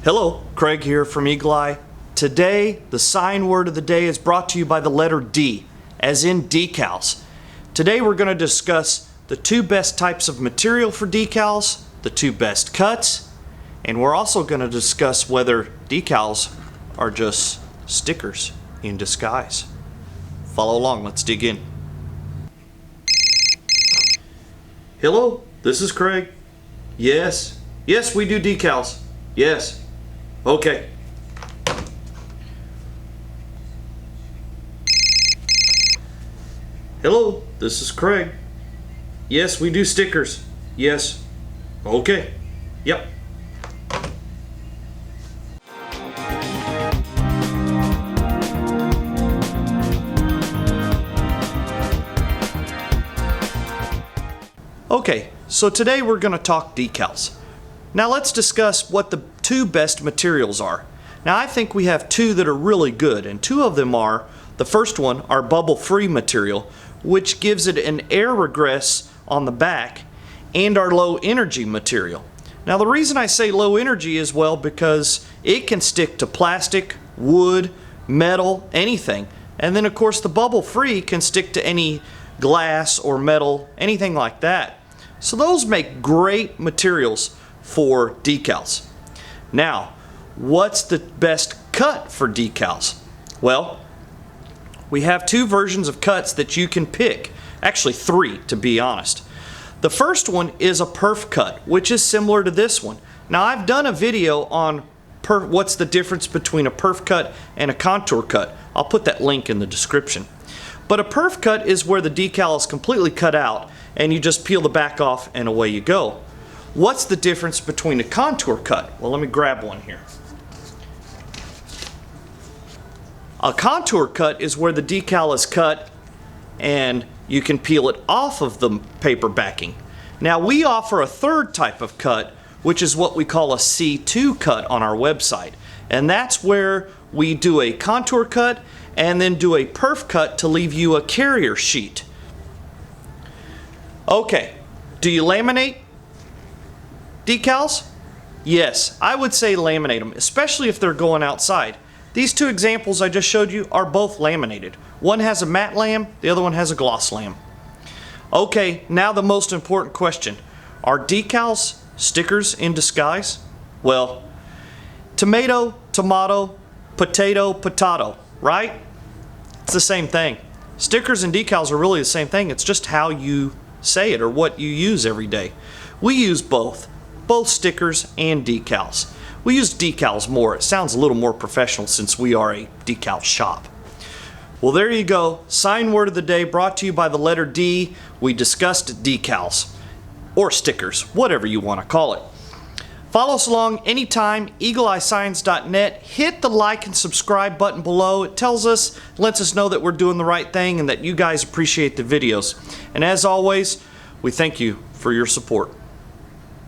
Hello, Craig here from Eagle Eye. Today, the sign word of the day is brought to you by the letter D, as in decals. Today we're going to discuss the two best types of material for decals, the two best cuts, and we're also going to discuss whether decals are just stickers in disguise. Follow along, let's dig in. Hello, this is Craig. Yes, we do decals. Yes. Okay. Hello, this is Craig. Yes, we do stickers. Yes. Okay. Yep. Okay, so today we're going to talk decals. Now let's discuss what the two best materials are. Now I think we have two that are really good, and two of them are, the first one, our bubble-free material, which gives it an air regress on the back, and our low-energy material. Now the reason I say low energy is, well, because it can stick to plastic, wood, metal, anything. And then of course the bubble-free can stick to any glass or metal, anything like that. So those make great materials for decals. Now, what's the best cut for decals? Well, we have two versions of cuts that you can pick. Actually, three, to be honest. The first one is a perf cut, which is similar to this one. Now, I've done a video on what's the difference between a perf cut and a contour cut. I'll put that link in the description. But a perf cut is where the decal is completely cut out and you just peel the back off and away you go. What's the difference between a contour cut? Well, let me grab one here. A contour cut is where the decal is cut and you can peel it off of the paper backing. Now we offer a third type of cut, which is what we call a C2 cut on our website. And that's where we do a contour cut and then do a perf cut to leave you a carrier sheet. Okay, do you laminate decals? Yes, I would say laminate them, especially if they're going outside. These two examples I just showed you are both laminated. One has a matte lam, the other one has a gloss lam. Okay, now the most important question. Are decals stickers in disguise? Well, tomato, tomato, potato, potato, right? It's the same thing. Stickers and decals are really the same thing. It's just how you say it or what you use every day. We use both stickers and decals. We use decals more. It sounds a little more professional since we are a decal shop. Well, there you go. Sign word of the day brought to you by the letter D. We discussed decals or stickers, whatever you want to call it. Follow us along anytime, eagleeyesigns.net. Hit the like and subscribe button below. It lets us know that we're doing the right thing and that you guys appreciate the videos. And as always, we thank you for your support.